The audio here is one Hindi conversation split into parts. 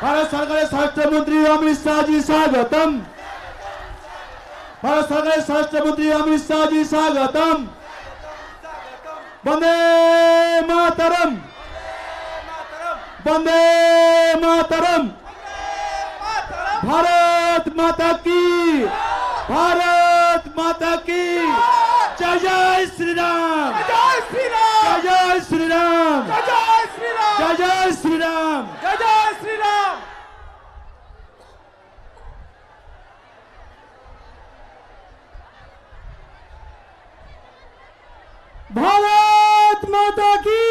भारत सरकार स्वराष्ट्र मंत्री अमित शाह जी स्वागतम। भारत सरकार स्वराष्ट्र मंत्री अमित शाह जी स्वागतम। वंदे मातरम, वंदे मातरम। भारत माता की, भारत माता की जय। जय श्री राम, जय श्री राम, जय श्री राम, जय श्री राम, जय श्री राम। जय श्री राम। भारत माता की,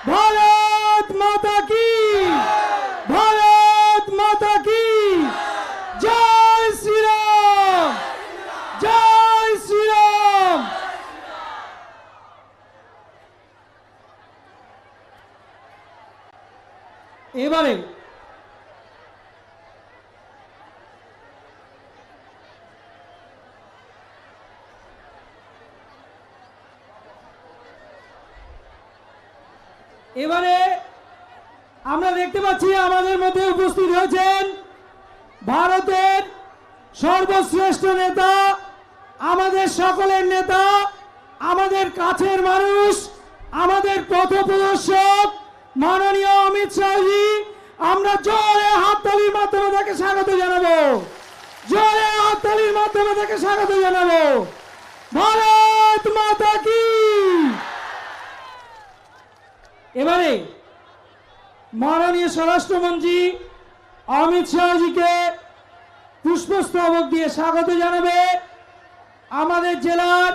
भारत माता की, भारत माता की जय श्री राम, जय श्री राम। এবারে এবারে আমরা দেখতে পাচ্ছি আমাদের মধ্যে উপস্থিত হয়েছেন ভারতের সর্বশ্রেষ্ঠ নেতা, আমাদের সকলের নেতা, আমাদের কাছের মানুষ, আমাদের পথপ্রদর্শক মাননীয় অমিত শাহজি। আমরা জোরে হাততালির মাধ্যমে তাকে স্বাগত জানাবো, জোরে হাততালির মাধ্যমে তাকে স্বাগত জানাবো। ভারত মাতা কি। এবারে মাননীয় স্বরাষ্ট্রমন্ত্রী অমিত শাহজিকে পুষ্পস্তবক দিয়ে স্বাগত জানাবে আমাদের জেলার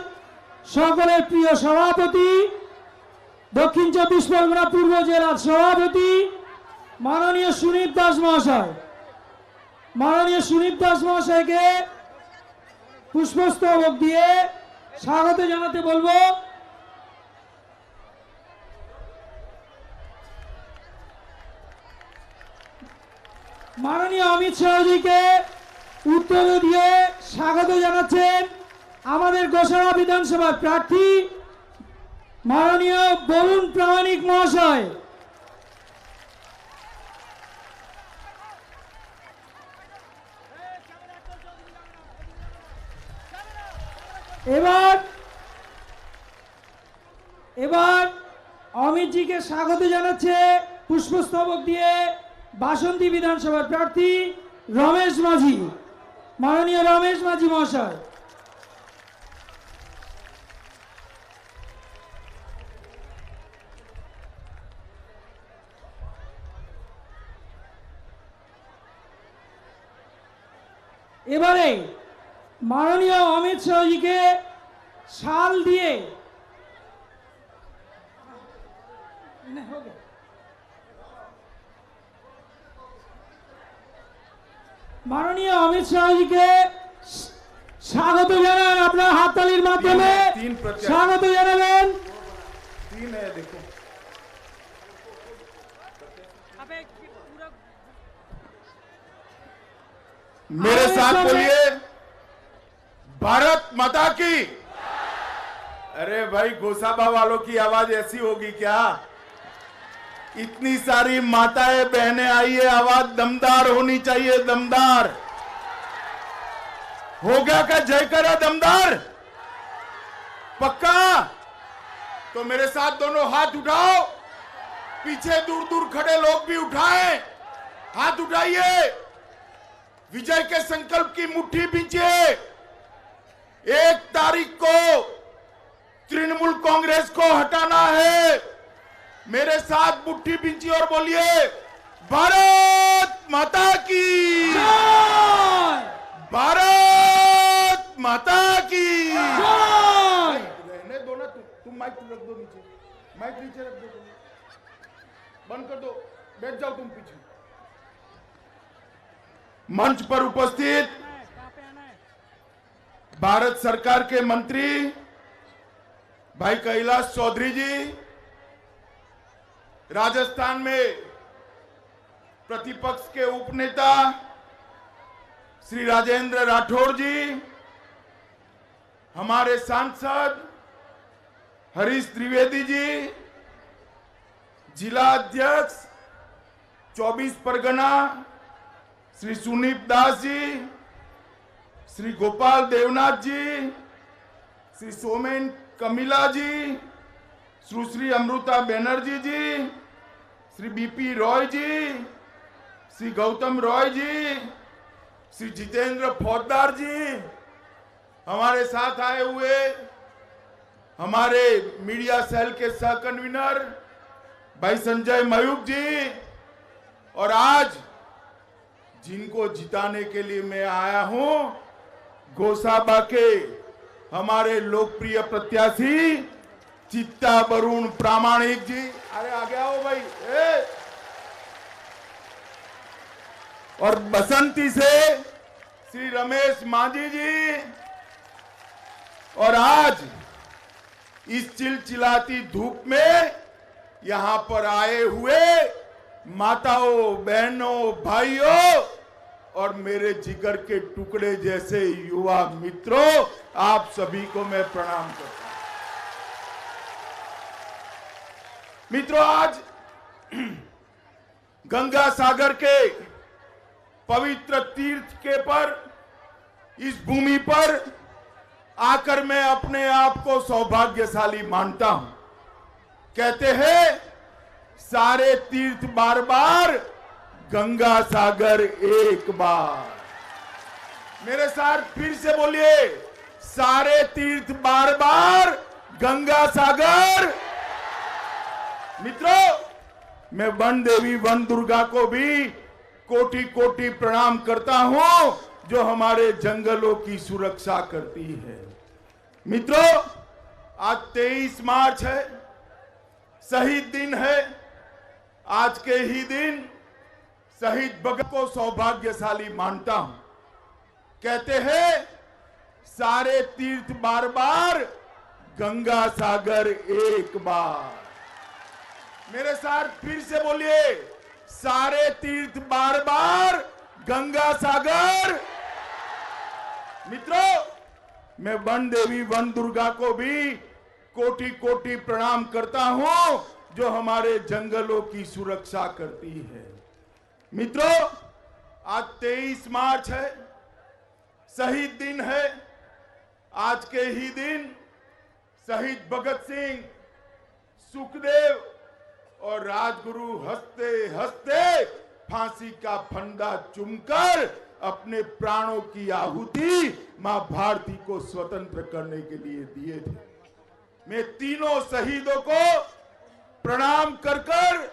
সকলের প্রিয় সভাপতি, দক্ষিণ 24 পরগনা পূর্ব জেলার সভাপতি মাননীয় সুনীত দাস মহাশয়। মাননীয় সুনীত দাস মহাশয়কে পুষ্পস্তবক দিয়ে স্বাগত জানাতে বলবো। মাননীয় অমিত শাহজিকে উত্তর দিয়ে স্বাগত জানাচ্ছেন আমাদের গোসাবা বিধানসভার প্রার্থী মাননীয় বরুণ প্রামাণিক মহাশয়। এবার অমিতজিকে স্বাগত জানাচ্ছে পুষ্পস্তবক দিয়ে বাসন্তী বিধানসভার প্রার্থী রমেশ মাঝি, মাননীয় রমেশ মাঝি মহাশয়। এবারে মাননীয় অমিত শাহজিকে শাল দিয়ে মাননীয় অমিত শাহজিকে স্বাগত জানান। আপনার হাততালির মাধ্যমে স্বাগত জানাবেন। देखो मेरे साथ बोलिए भारत माता की। अरे भाई गोसाबा वालों की आवाज ऐसी होगी क्या? इतनी सारी माताएं बहनें आई है, आवाज दमदार होनी चाहिए, दमदार। हो गया क्या जयकारा दमदार? पक्का? तो मेरे साथ दोनों हाथ उठाओ, पीछे दूर दूर खड़े लोग भी उठाएं, हाथ उठाइए, विजय के संकल्प की मुट्ठी बींचिए। 1 तारीख को तृणमूल कांग्रेस को हटाना है। मेरे साथ मुट्ठी बींचिए और बोलिए भारत माता की, भारत माता की। रहने दो ना, तुम माइक रख दो नीचे, माइक नीचे रख दो, बंद कर दो, बैठ जाओ तुम पीछे। मंच पर उपस्थित भारत सरकार के मंत्री भाई कैलाश चौधरी जी, राजस्थान में प्रतिपक्ष के उपनेता श्री राजेंद्र राठौड़ जी, हमारे सांसद हरीश त्रिवेदी जी, जिला अध्यक्ष 24 परगना श्री सुनीप दास जी, श्री गोपाल देवनाथ जी, श्री सोमेन कमिला जी, सुश्री अमृता बनर्जी जी, श्री बीपी रॉय जी, श्री गौतम रॉय जी, श्री जितेंद्र फौजदार जी, हमारे साथ आए हुए हमारे मीडिया सेल के सह कन्वीनर भाई संजय मयूख जी, और आज जिनको जिताने के लिए मैं आया हूं, गोसाबा के हमारे लोकप्रिय प्रत्याशी चित्ता वरुण प्रामाणिक जी, अरे आगे आओ भाई। और बसंती से श्री रमेश मांझी जी, और आज इस चिलचिलाती धूप में यहां पर आए हुए माताओं, बहनों, भाइयों और मेरे जिगर के टुकड़े जैसे युवा मित्रों, आप सभी को मैं प्रणाम करता हूं। मित्रों, आज गंगा सागर के पवित्र तीर्थ के पर, इस भूमि पर आकर मैं अपने आप को सौभाग्यशाली मानता हूं। कहते हैं सारे तीर्थ बार बार, गंगा सागर एक बार। मेरे साथ फिर से बोलिए, सारे तीर्थ बार बार, गंगा सागर। मित्रों, मैं वन देवी वन दुर्गा को भी कोटि कोटि प्रणाम करता हूं, जो हमारे जंगलों की सुरक्षा करती है। मित्रों, आज 23 मार्च है, शहीद दिन है। आज के ही दिन शहीद भगत को सौभाग्यशाली मानता हूं। कहते हैं सारे तीर्थ बार बार, गंगा सागर एक बार। मेरे साथ फिर से बोलिए, सारे तीर्थ बार बार, गंगा सागर। मित्रों, मैं वन देवी वन दुर्गा को भी कोटि कोटि प्रणाम करता हूं, जो हमारे जंगलों की सुरक्षा करती है। मित्रों, आज 23 मार्च है, शहीद दिन है। आज के ही दिन शहीद भगत सिंह, सुखदेव और राजगुरु हंसते हंसते फांसी का फंदा चूमकर अपने प्राणों की आहुति मां भारती को स्वतंत्र करने के लिए दिए थे। मैं तीनों शहीदों को प्रणाम कर कर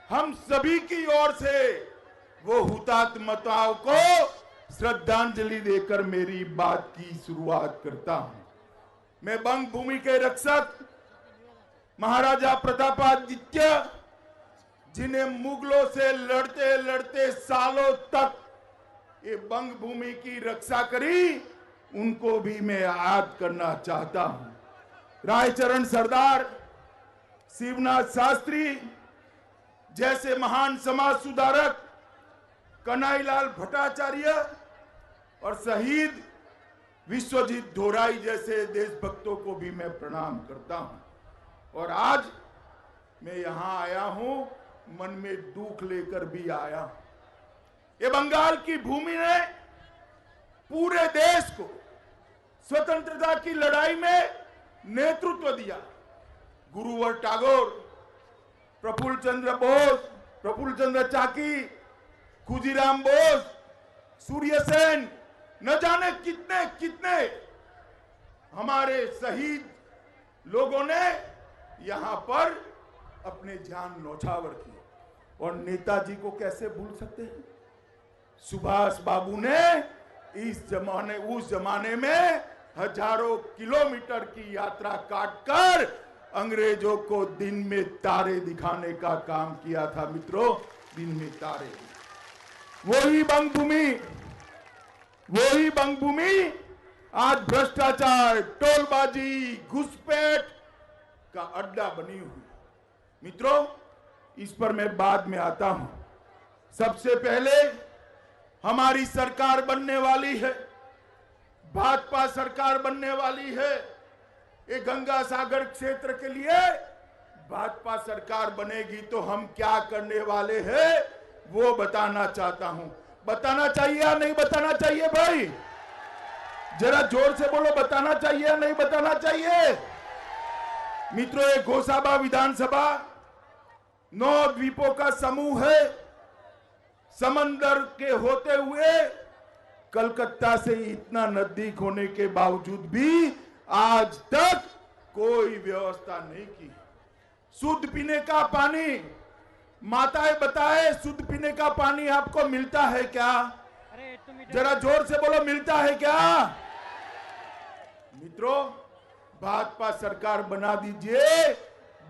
हम सभी की ओर से वो हुतात्मताओं को श्रद्धांजलि देकर मेरी बात की शुरुआत करता हूं। मैं बंग भूमि के रक्षक महाराजा प्रतापादित्य, जिन्हें मुगलों से लड़ते लड़ते सालों तक ये बंग भूमि की रक्षा करी, उनको भी मैं याद करना चाहता हूं। रायचरण सरदार, शिवनाथ शास्त्री जैसे महान समाज सुधारक, कन्हैयालाल भट्टाचार्य और शहीद विश्वजीत धोराई जैसे देशभक्तों को भी मैं प्रणाम करता हूं। और आज मैं यहां आया हूं, मन में दुख लेकर भी आया हूं। ये बंगाल की भूमि ने पूरे देश को स्वतंत्रता की लड़ाई में नेतृत्व दिया। गुरुवर टैगोर, प्रफुल्ल चंद्र बोस, प्रफुल्ल चंद्र चाकी, खुदीराम बोस, सूर्य सेन, न जाने कितने कितने हमारे शहीद लोगों ने यहां पर अपने जान न्यौछावर किए। और नेताजी को कैसे भूल सकते हैं? सुभाष बाबू ने उस जमाने में हजारों किलोमीटर की यात्रा काटकर अंग्रेजों को दिन में तारे दिखाने का काम किया था। मित्रों, दिन में तारे। वही बंग भूमि आज भ्रष्टाचार, टोलबाजी, घुसपैठ का अड्डा बनी हुई। मित्रों, इस पर मैं बाद में आता हूं। सबसे पहले हमारी सरकार बनने वाली है, भाजपा सरकार बनने वाली है। ये गंगा सागर क्षेत्र के लिए भाजपा सरकार बनेगी तो हम क्या करने वाले हैं? वो बताना चाहता हूं। बताना चाहिए या नहीं बताना चाहिए भाई? जरा जोर से बोलो, बताना चाहिए या नहीं बताना चाहिए? मित्रों, ये गोसाबा विधानसभा 9 द्वीपों का समूह है। समंदर के होते हुए कलकत्ता से इतना नजदीक होने के बावजूद भी आज तक कोई व्यवस्था नहीं की। शुद्ध पीने का पानी, माताएं बताए, शुद्ध पीने का पानी आपको मिलता है क्या? जरा जोर से बोलो, मिलता है क्या? मित्रों, भाजपा सरकार बना दीजिए,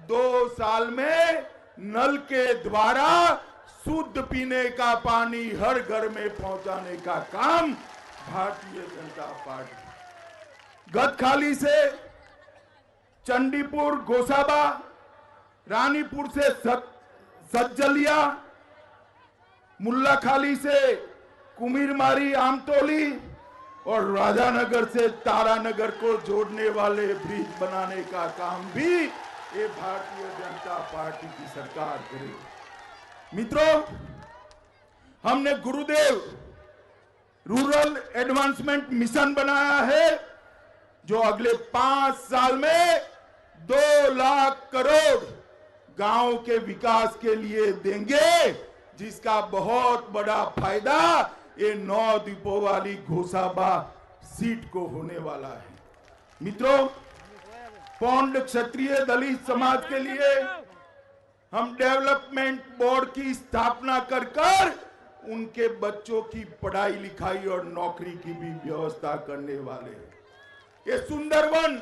2 साल में नल के द्वारा शुद्ध पीने का पानी हर घर में पहुंचाने का काम भारतीय जनता पार्टी। गदखाली से चंडीपुर गोसाबा, रानीपुर से सज्जलिया, मुल्लाखाली से कुमीरमारी आमतोली और राजानगर से तारानगर को जोड़ने वाले ब्रिज बनाने का काम भी ये भारतीय जनता पार्टी की सरकार करेगी। मित्रों, हमने गुरुदेव रूरल एडवांसमेंट मिशन बनाया है, जो अगले 5 साल में 2 लाख करोड़ गांव के विकास के लिए देंगे, जिसका बहुत बड़ा फायदा ये 9 द्वीपों वाली गोसाबा सीट को होने वाला है। मित्रों, पौंड क्षत्रिय दलित समाज के लिए हम डेवलपमेंट बोर्ड की स्थापना कर उनके बच्चों की पढ़ाई लिखाई और नौकरी की भी व्यवस्था करने वाले हैं। ये सुंदरवन,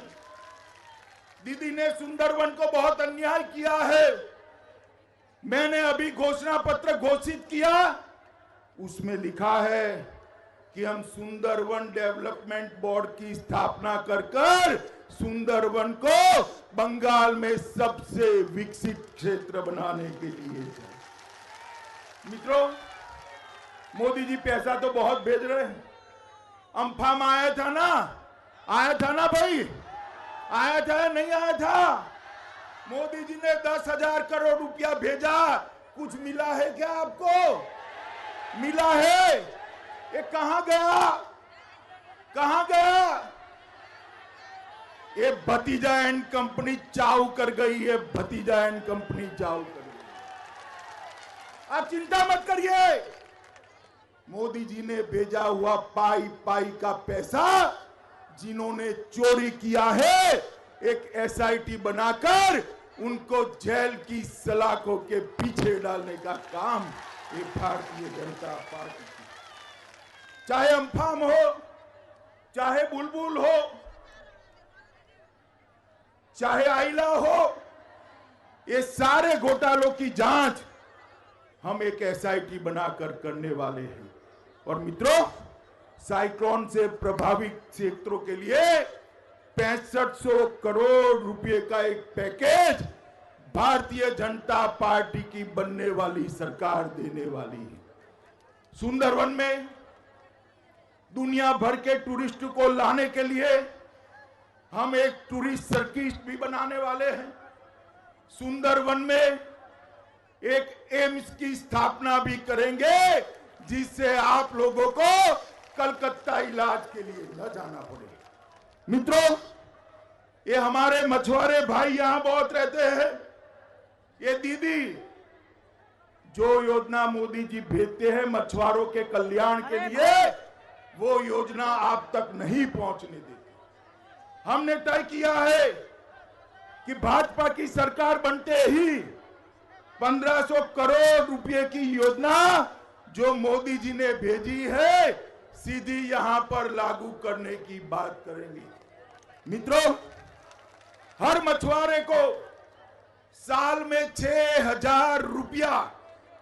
दीदी ने सुंदरवन को बहुत अन्याय किया है। मैंने अभी घोषणा पत्र घोषित किया, उसमें लिखा है कि हम सुंदरवन डेवलपमेंट बोर्ड की स्थापना कर सुंदरवन को बंगाल में सबसे विकसित क्षेत्र बनाने के लिए। मित्रों, मोदी जी पैसा तो बहुत भेज रहे हैं। अम्फाम आया था ना भाई? आया था या नहीं आया था? मोदी जी ने 10,000 करोड़ रुपया भेजा, कुछ मिला है क्या आपको? मिला है? ये कहां गया? कहां गया? ये भतीजा एंड कंपनी चाव कर गई है। भतीजा एंड कंपनी चाव कर गई। आप चिंता मत करिए, मोदी जी ने भेजा हुआ पाई का पैसा जिन्होंने चोरी किया है, एक एसआईटी बनाकर उनको जेल की सलाखों के पीछे डालने का काम ये भारतीय जनता पार्टी की। चाहे अम्फाम हो, चाहे बुलबुल हो, चाहे आइला हो, ये सारे घोटालों की जांच हम एक एसआईटी बनाकर करने वाले हैं। और मित्रों, साइक्लोन से प्रभावित क्षेत्रों के लिए 6500 करोड़ रुपए का एक पैकेज भारतीय जनता पार्टी की बनने वाली सरकार देने वाली है। सुंदरवन में दुनिया भर के टूरिस्ट को लाने के लिए हम एक टूरिस्ट सर्किट भी बनाने वाले हैं। सुंदरवन में एक एम्स की स्थापना भी करेंगे, जिससे आप लोगों को कलकत्ता इलाज के लिए न जाना पड़े। मित्रों, ये हमारे मछुआरे भाई यहां बहुत रहते हैं। ये दीदी जो योजना मोदी जी भेजते हैं मछुआरों के कल्याण के लिए, वो योजना आप तक नहीं पहुंचने देती। हमने तय किया है कि भाजपा की सरकार बनते ही 1500 करोड़ रुपए की योजना जो मोदी जी ने भेजी है, सीधी यहां पर लागू करने की बात करेंगे। मित्रों, हर मछुआरे को साल में 6,000 रुपया,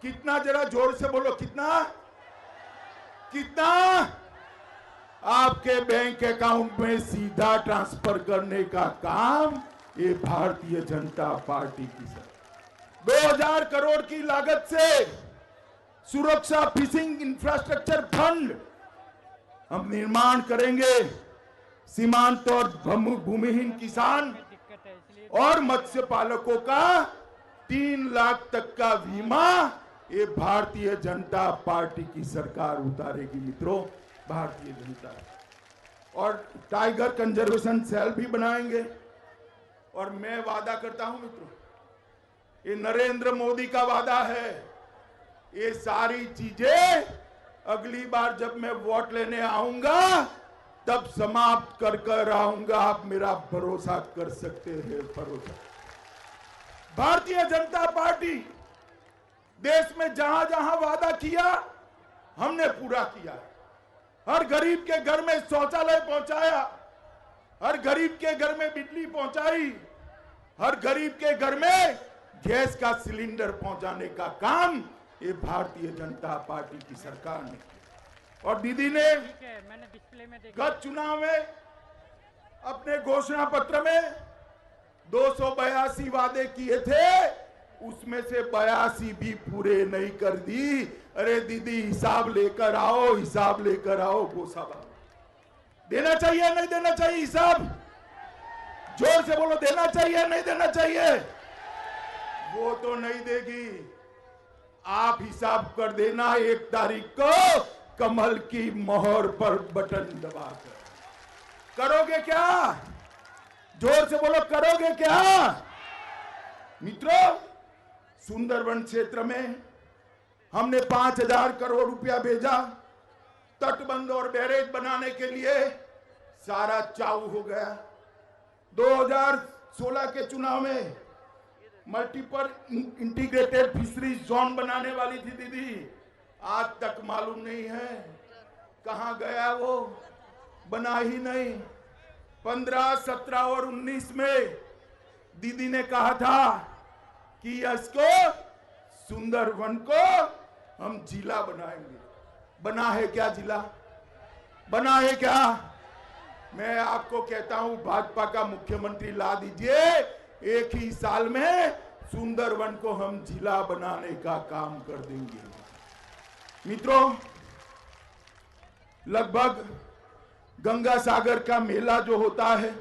कितना, जरा जोर से बोलो, कितना कितना आपके बैंक अकाउंट में सीधा ट्रांसफर करने का काम ये भारतीय जनता पार्टी की सरकार। 2000 करोड़ की लागत से सुरक्षा फिशिंग इंफ्रास्ट्रक्चर फंड हम निर्माण करेंगे। सीमांत और भूमिहीन किसान और मत्स्य पालकों का 3 लाख तक का बीमा ये भारतीय जनता पार्टी की सरकार उतारेगी मित्रों, भारतीय जनता। और टाइगर कंजर्वेशन सेल भी बनाएंगे। और मैं वादा करता हूं मित्रों, ये नरेंद्र मोदी का वादा है, ये सारी चीजें अगली बार जब मैं वोट लेने आऊंगा तब समाप्त कर कर आऊंगा। आप मेरा भरोसा कर सकते हैं। भरोसा। भारतीय जनता पार्टी देश में जहां जहां वादा किया हमने पूरा किया। हर गरीब के घर में शौचालय पहुंचाया, हर गरीब के घर में बिजली पहुंचाई, हर गरीब के घर में गैस का सिलेंडर पहुंचाने का काम ये भारतीय जनता पार्टी की सरकार ने किया। और दीदी ने मैंने डिस्प्ले में देखा, गत चुनाव में अपने घोषणा पत्र में 282 वादे किए थे, उसमें से 82 भी पूरे नहीं कर दी। अरे दीदी हिसाब लेकर आओ, हिसाब लेकर आओ। गोसाबा देना चाहिए नहीं देना चाहिए हिसाब? जोर से बोलो, देना चाहिए नहीं देना चाहिए? वो तो नहीं देगी। आप हिसाब कर देना 1 तारीख को कमल की मोहर पर बटन दबाकर। करोगे क्या? जोर से बोलो, करोगे क्या? मित्रों, सुंदरवन क्षेत्र में हमने 5000 करोड़ रुपया भेजा। तटबंध और बैरेज बनाने के लिए सारा चाऊ हो गया। 2016 के चुनाव में मल्टीपल इंटीग्रेटेड फिशरीज जोन बनाने वाली थी दीदी, आज तक मालूम नहीं है कहां गया वो, बना ही नहीं। 15, 17 और 19 में दीदी ने कहा था कि इसको सुंदरवन को हम जिला बनाएंगे। बना है क्या जिला? बना है क्या? मैं आपको कहता हूं, भाजपा का मुख्यमंत्री ला दीजिए, एक ही साल में सुंदरवन को हम जिला बनाने का काम कर देंगे। मित्रों, लगभग गंगा सागर का मेला जो होता है,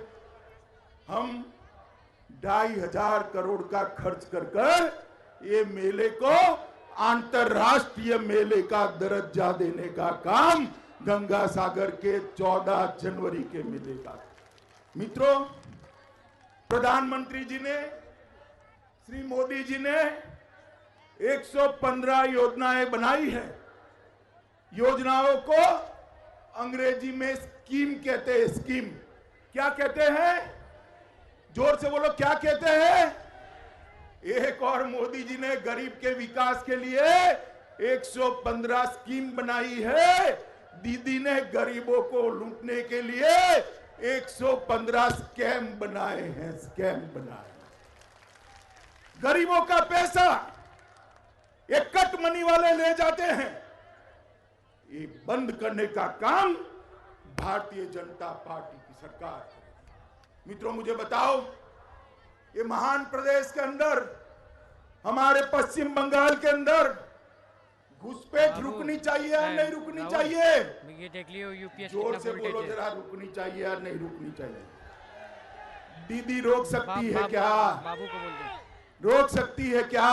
हम 2500 करोड़ का खर्च कर कर ये मेले को अंतरराष्ट्रीय मेले का दर्जा देने का काम गंगा सागर के 14 जनवरी के मेले का। मित्रों, प्रधानमंत्री जी ने, श्री मोदी जी ने 115 योजनाएं बनाई है। योजनाओं को अंग्रेजी में स्कीम कहते हैं। स्कीम क्या कहते हैं? जोर से बोलो, क्या कहते हैं? एक और मोदी जी ने गरीब के विकास के लिए 115 स्कीम बनाई है। दीदी ने गरीबों को लूटने के लिए 115 स्कैम बनाए हैं। स्कैम बनाए। गरीबों का पैसा ये कट मनी वाले ले जाते हैं। ये बंद करने का काम भारतीय जनता पार्टी की सरकार है। मित्रों, मुझे बताओ, ये महान प्रदेश के अंदर, हमारे पश्चिम बंगाल के अंदर घुसपैठ रुकनी चाहिए या नहीं रुकनी चाहिए? ये देख लियो यूपीएससी जोर से बोलो जरा, रुकनी चाहिए या नहीं रुकनी चाहिए? दीदी रोक सकती है क्या? बाबू को बोल दो, रोक सकती है क्या?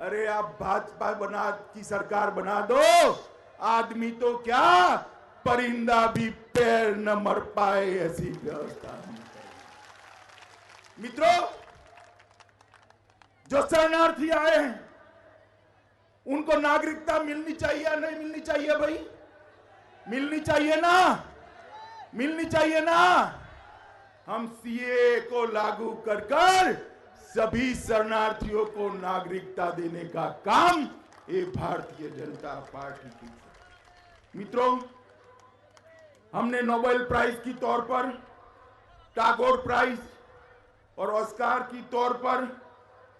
अरे आप भाजपा की सरकार बना दो, आदमी तो क्या परिंदा भी पैर न मर पाए, ऐसी व्यवस्था। मित्रों, जो शरणार्थी आए हैं उनको नागरिकता मिलनी चाहिए या नहीं मिलनी चाहिए? भाई मिलनी चाहिए ना? मिलनी चाहिए ना? हम सीए को लागू कर कर सभी शरणार्थियों को नागरिकता देने का काम ये भारतीय जनता पार्टी की। मित्रों, हमने नोबेल प्राइज की तौर पर, टैगोर प्राइज और ऑस्कार की तौर पर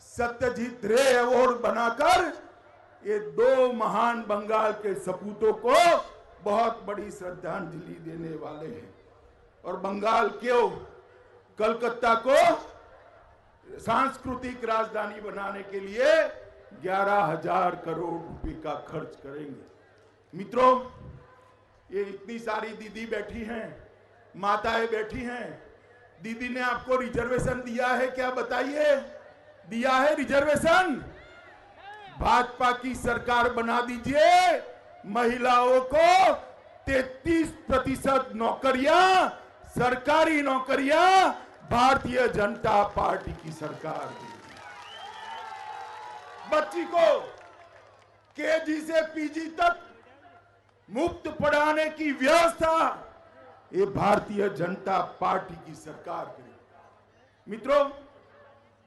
सत्यजीत रे अवार्ड बनाकर ये 2 महान बंगाल के सपूतों को बहुत बड़ी श्रद्धांजलि देने वाले हैं। और बंगाल क्यों, कलकत्ता को सांस्कृतिक राजधानी बनाने के लिए 11,000 करोड़ रुपए का खर्च करेंगे। मित्रों, ये इतनी सारी दीदी बैठी हैं, माताएं बैठी हैं, दीदी ने आपको रिजर्वेशन दिया है क्या? बताइए, दिया है रिजर्वेशन? भाजपा की सरकार बना दीजिए। महिलाओं को 33% नौकरियां, सरकारी नौकरियां भारतीय जनता पार्टी की सरकार देगी। बच्ची को केजी से पीजी तक मुफ्त पढ़ाने की व्यवस्था ये भारतीय जनता पार्टी की सरकार करेगी। मित्रों,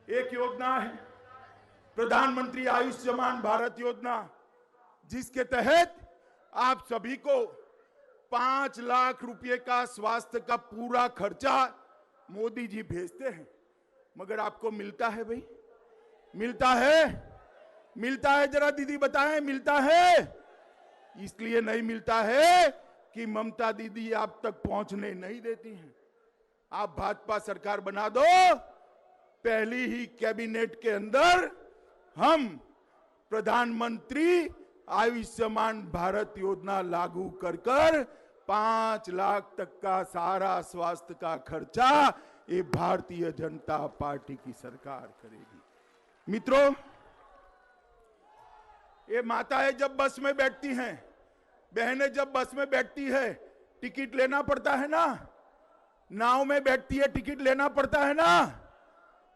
एक योजना है प्रधानमंत्री आयुष्मान भारत योजना, जिसके तहत आप सभी को 5 लाख रुपए का स्वास्थ्य का पूरा खर्चा मोदी जी भेजते हैं। मगर आपको मिलता है भाई? मिलता है? मिलता है? जरा दीदी बताएं, मिलता है? इसलिए नहीं मिलता है कि ममता दीदी आप तक पहुंचने नहीं देती हैं। आप भाजपा सरकार बना दो, पहली ही कैबिनेट के अंदर हम प्रधानमंत्री आयुष्मान भारत योजना लागू कर 5 लाख तक का सारा स्वास्थ्य का खर्चा ये भारतीय जनता पार्टी की सरकार करेगी। मित्रों, ये माताएं जब बस में बैठती हैं, बहनें जब बस में बैठती है, टिकट लेना पड़ता है ना। नाव में बैठती है, टिकट लेना पड़ता है ना।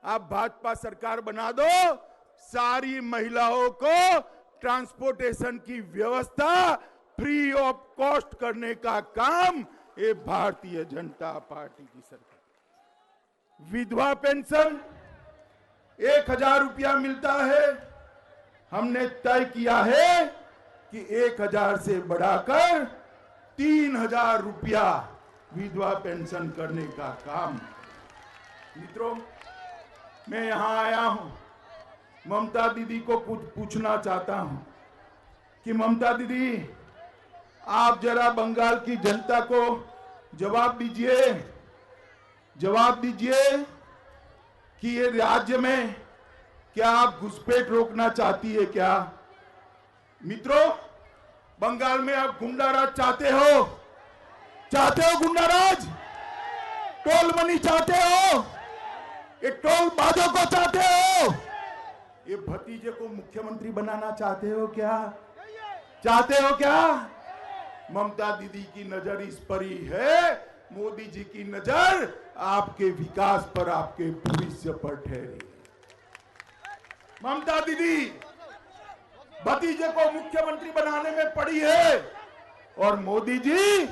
आप भाजपा सरकार बना दो, सारी महिलाओं को ट्रांसपोर्टेशन की व्यवस्था फ्री ऑफ कॉस्ट करने का काम ये भारतीय जनता पार्टी की सरकार। विधवा पेंशन 1000 रुपया मिलता है। हमने तय किया है कि 1000 से बढ़ाकर 3000 रुपया विधवा पेंशन करने का काम। मित्रों, मैं यहां आया हूं, ममता दीदी को कुछ पूछना चाहता हूं कि ममता दीदी, आप जरा बंगाल की जनता को जवाब दीजिए, जवाब दीजिए कि ये राज्य में क्या आप घुसपैठ रोकना चाहती है क्या? मित्रों, बंगाल में आप गुंडाराज चाहते हो? चाहते हो गुंडाराज? टोल मनी चाहते हो? ये टोल बाजों को चाहते हो? ये भतीजे को मुख्यमंत्री बनाना चाहते हो क्या? चाहते हो क्या? ममता दीदी की नजर इस पर ही है, मोदी जी की नजर आपके विकास पर, आपके भविष्य पर ठहरी। ममता दीदी भतीजे को मुख्यमंत्री बनाने में पड़ी है और मोदी जी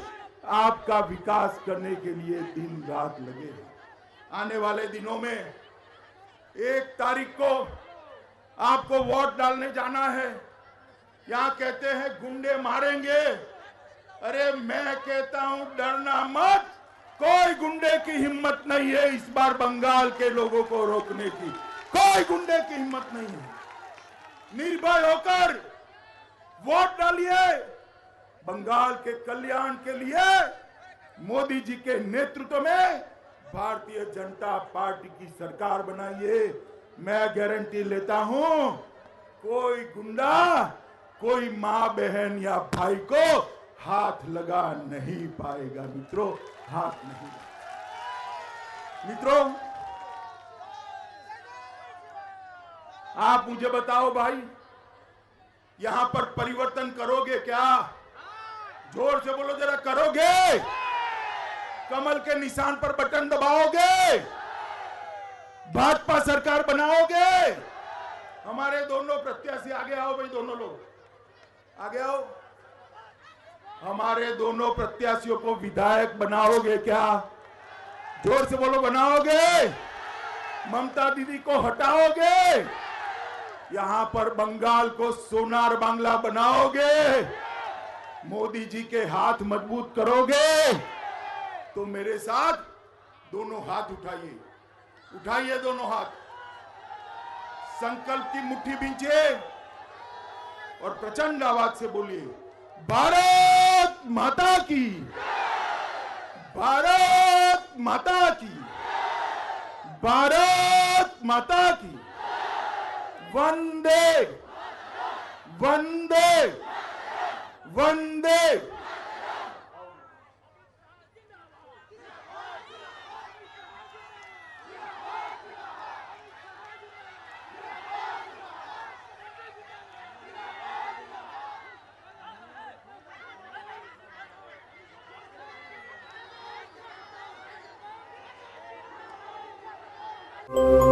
आपका विकास करने के लिए दिन रात लगे हैं। आने वाले दिनों में 1 तारीख को आपको वोट डालने जाना है। यहां कहते हैं गुंडे मारेंगे, अरे मैं कहता हूं डरना मत, कोई गुंडे की हिम्मत नहीं है इस बार बंगाल के लोगों को रोकने की, कोई गुंडे की हिम्मत नहीं है। निर्भय होकर वोट डालिए, बंगाल के कल्याण के लिए मोदी जी के नेतृत्व में भारतीय जनता पार्टी की सरकार बनाइए। मैं गारंटी लेता हूं, कोई गुंडा कोई मां बहन या भाई को हाथ लगा नहीं पाएगा। मित्रों, हाथ नहीं। मित्रों, आप मुझे बताओ भाई, यहां पर परिवर्तन करोगे क्या? जोर से बोलो जरा, करोगे? कमल के निशान पर बटन दबाओगे? भाजपा सरकार बनाओगे? हमारे दोनों प्रत्याशी, आगे आओ भाई, दोनों लोग आगे आओ। हमारे दोनों प्रत्याशियों को विधायक बनाओगे क्या? जोर से बोलो, बनाओगे? ममता दीदी को हटाओगे? यहां पर बंगाल को सोनार बांग्ला बनाओगे? मोदी जी के हाथ मजबूत करोगे? तो मेरे साथ दोनों हाथ उठाइए, उठाइए दोनों हाथ, संकल्प की मुट्ठी बींचिए और प्रचंड आवाज से बोलिए, भारत माता की, भारत माता की, भारत माता की, वंदे वंदे वंदे। है।